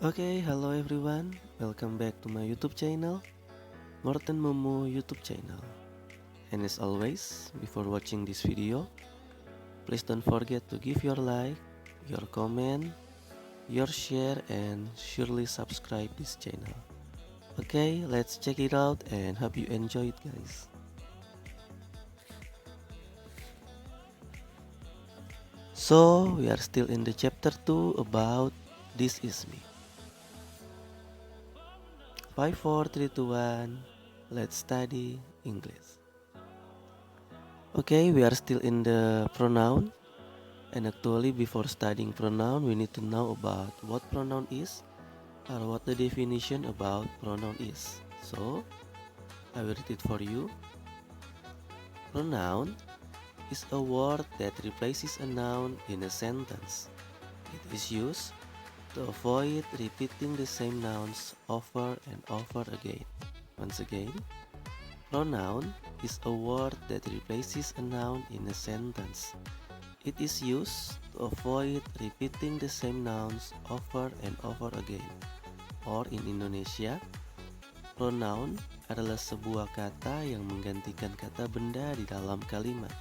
Okay, hello everyone. Welcome back to my YouTube channel, Morten Momo YouTube channel. And as always, before watching this video, please don't forget to give your like, your comment, your share, and surely subscribe this channel. Okay, let's check it out and hope you enjoy it, guys. So, we are still in the chapter 2 about This Is Me. 5, 4, 3, 2, 1. Let's study English. Okay, we are still in the pronoun. And actually before studying pronoun, we need to know about what pronoun is or what the definition about pronoun is. So, I will read it for you. Pronoun is a word that replaces a noun in a sentence. It is used to avoid repeating the same nouns over and over again. Once again, pronoun is a word that replaces a noun in a sentence. It is used to avoid repeating the same nouns over and over again. Or in Indonesia, pronoun adalah sebuah kata yang menggantikan kata benda di dalam kalimat.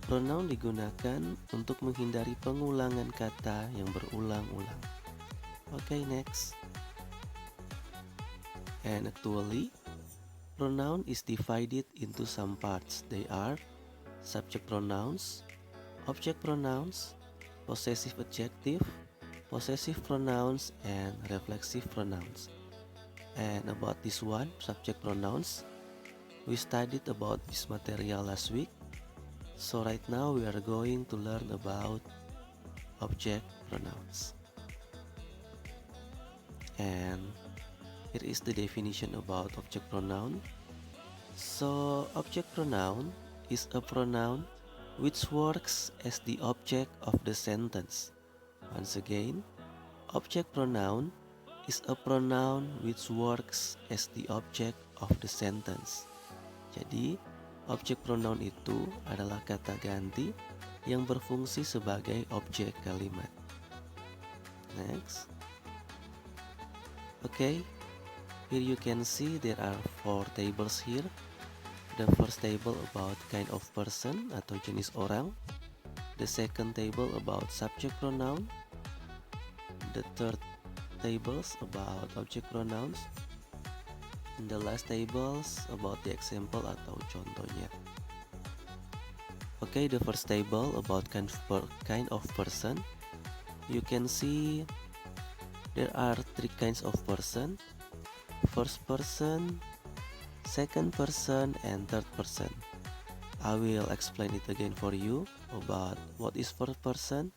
Pronoun digunakan untuk menghindari pengulangan kata yang berulang-ulang. Okay, next. And actually, pronoun is divided into some parts. They are subject pronouns, object pronouns, possessive adjective, possessive pronouns, and reflexive pronouns. And about this one, subject pronouns, we studied about this material last week. So right now we are going to learn about object pronouns. And here is the definition about object pronoun. So object pronoun is a pronoun which works as the object of the sentence. Once again, object pronoun is a pronoun which works as the object of the sentence. Jadi, objek pronoun itu adalah kata ganti yang berfungsi sebagai objek kalimat. Next. Okay, here you can see there are 4 tables here. The first table about kind of person atau jenis orang. The second table about subject pronoun. The third tables about object pronouns. And the last tables about the example atau contohnya. Okay, the first table about kind of person. You can see there are 3 kinds of person. First person, second person, and third person. I will explain it again for you about what is first person,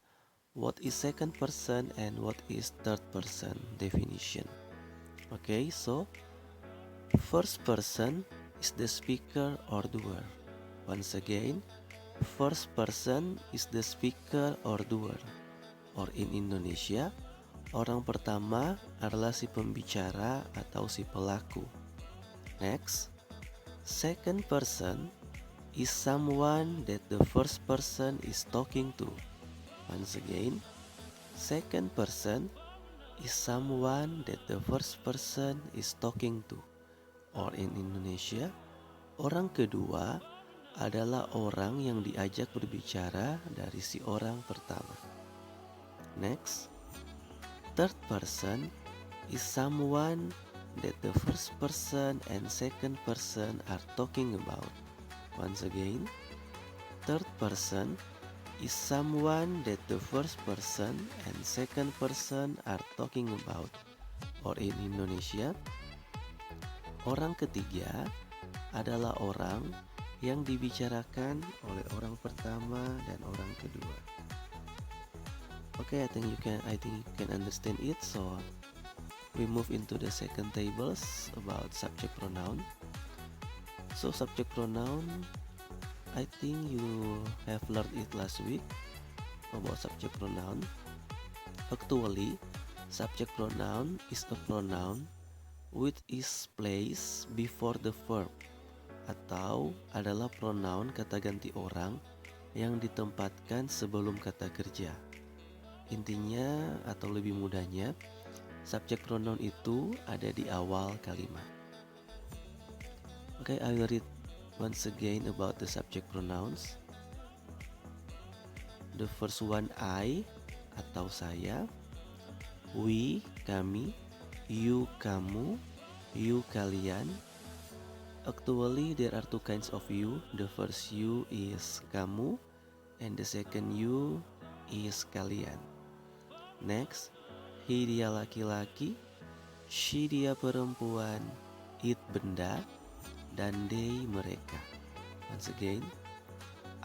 what is second person, and what is third person definition. Okay, so first person is the speaker or doer. Once again, first person is the speaker or doer. Or in Indonesia, orang pertama adalah si pembicara atau si pelaku. Next, second person is someone that the first person is talking to. Once again, second person is someone that the first person is talking to. Or in Indonesia, orang kedua adalah orang yang diajak berbicara dari si orang pertama. Next, third person is someone that the first person and second person are talking about. Once again, third person is someone that the first person and second person are talking about. Or in Indonesia, orang ketiga adalah orang yang dibicarakan oleh orang pertama dan orang kedua. Okay, I think you can understand it. So we move into the second tables about subject pronoun. So subject pronoun, I think you have learned it last week about subject pronoun. Actually, subject pronoun is a pronoun which is placed before the verb, atau adalah pronoun kata ganti orang yang ditempatkan sebelum kata kerja. Intinya atau lebih mudahnya, Subject pronoun itu ada di awal kalimat. Okay, I will read once again about the subject pronouns. The first one, I atau saya, we kami, you kamu, you kalian. Actually there are two kinds of you. The first you is kamu, and the second you is kalian. Next, he dia laki-laki, she dia perempuan, it benda, dan they mereka. Once again,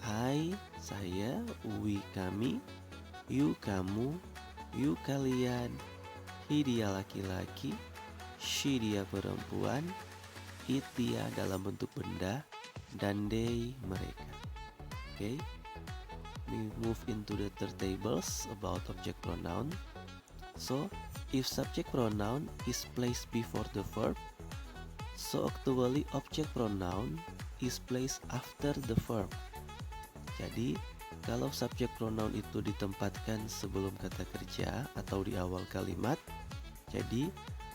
I saya, we kami, you kamu, you kalian, he dia laki-laki, she dia perempuan, it dia dalam bentuk benda, dan they mereka. Okay, we move into the third tables about object pronoun. So, if subject pronoun is placed before the verb, so actually object pronoun is placed after the verb. Jadi, kalau subject pronoun itu ditempatkan sebelum kata kerja atau di awal kalimat, jadi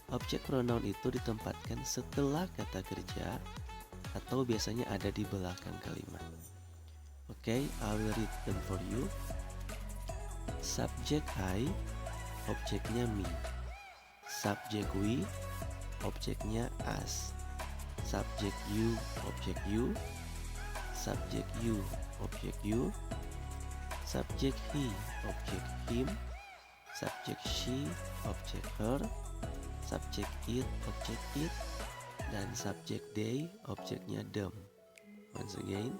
object pronoun itu ditempatkan setelah kata kerja atau biasanya ada di belakang kalimat. Okay, I will read them for you. Subject I, objeknya me. Subject we, objeknya us. Subject you, objek you. Subject you, objek you. Subject he, objek him. Subject she, objek her. Subject it, objek it. Dan subject they, objeknya them. Once again,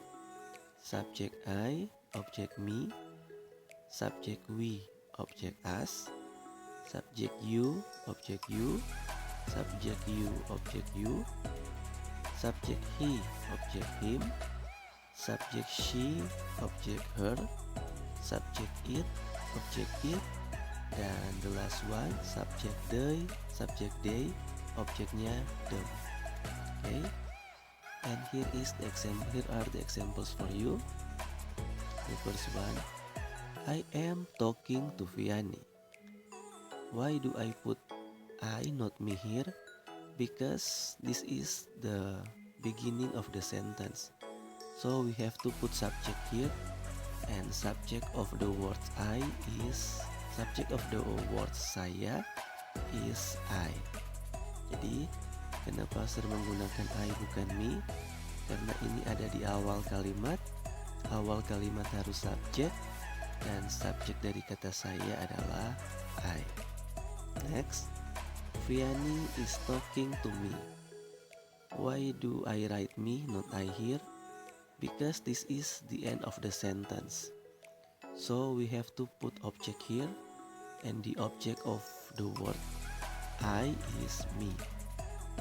subject I, object me. Subject we, object us. Subject you, object you. Subject you, object you. Subject he, object him. Subject she, object her. Subject it, object it. Dan the last one, subject they, objeknya them. Okay, and here are the examples for you. The first one, I am talking to Vianney. Why do I put I, not me here? Because this is the beginning of the sentence. So we have to put subject here, and subject of the word I is, subject of the word saya is I. Jadi kenapa sir menggunakan I bukan me? Karena ini ada di awal kalimat. Awal kalimat harus subjek, dan subjek dari kata saya adalah I. Next, Vianney is talking to me. Why do I write me, not I here? Because this is the end of the sentence. So we have to put object here, and the object of the word I is me.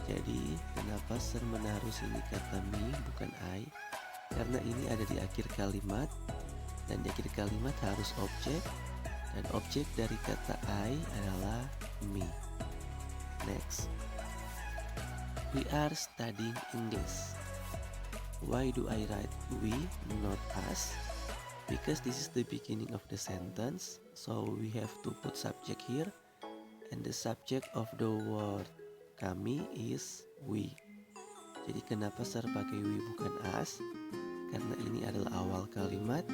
Jadi kenapa sir menaruh sini kata me bukan I? Karena ini ada di akhir kalimat, dan di akhir kalimat harus objek, dan objek dari kata I adalah me. Next, we are studying English. Why do I write we, not us? Because this is the beginning of the sentence, so we have to put subject here, and the subject of the word kami is we. Jadi kenapa sir pakai we bukan us? Karena ini adalah awal kalimat.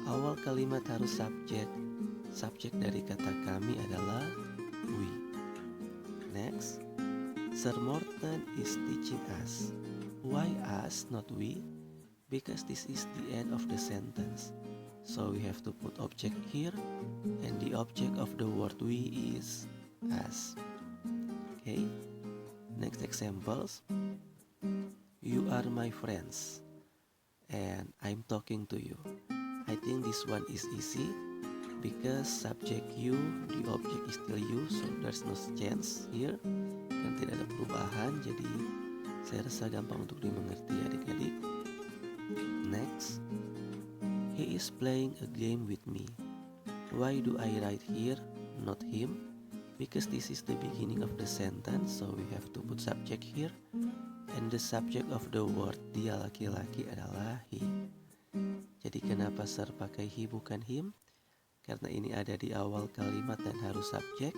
Awal kalimat harus subjek. Subjek dari kata kami adalah we. Next, Sir Morten is teaching us. Why us, not we? Because this is the end of the sentence. So we have to put object here, and the object of the word we is us. Okay, next examples. You are my friends, and I'm talking to you. I think this one is easy, because subject you, the object is still you, so there's no change here, kan tidak ada perubahan. Jadi saya rasa gampang untuk dimengerti adik-adik. Next, he is playing a game with me. Why do I write here, not him? Because this is the beginning of the sentence, so we have to put subject here, and the subject of the word dia laki-laki adalah he. Jadi kenapa sir pakai he bukan him? Karena ini ada di awal kalimat dan harus subjek.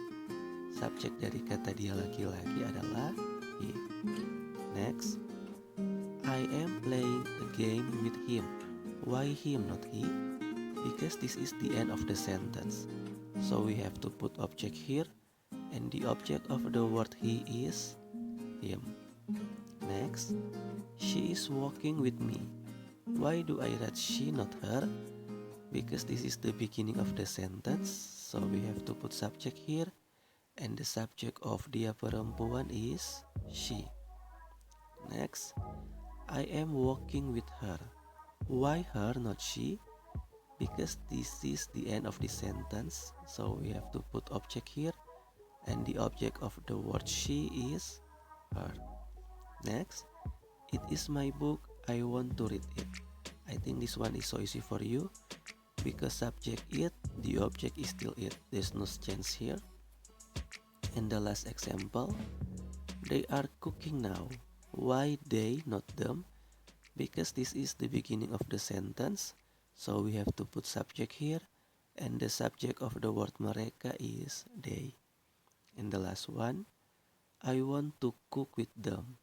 subjek dari kata dia laki-laki adalah he. Next, I am playing a game with him. Why him, not he? Because this is the end of the sentence. So we have to put object here, and the object of the word he is him. Next, she is walking with me. Why do I write she, not her? Because this is the beginning of the sentence, so we have to put subject here, and the subject of dia perempuan is she. Next, I am walking with her. Why her, not she? Because this is the end of the sentence, so we have to put object here, and the object of the word she is her. Next, it is my book, I want to read it. I think this one is so easy for you, because subject it, the object is still it. There's no change here. And the last example, they are cooking now. Why they, not them? Because this is the beginning of the sentence, so we have to put subject here, and the subject of the word mereka is they. And the last one, I want to cook with them.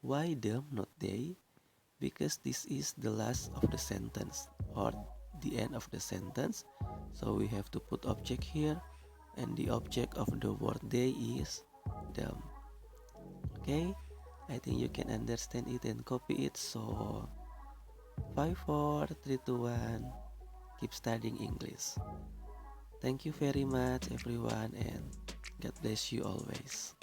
Why them, not they? Because this is the last of the sentence, or the end of the sentence, so we have to put object here, and the object of the word they is them. Okay, I think you can understand it and copy it. So 5, 4, 3, 2, 1, keep studying English. Thank you very much everyone, and God bless you always.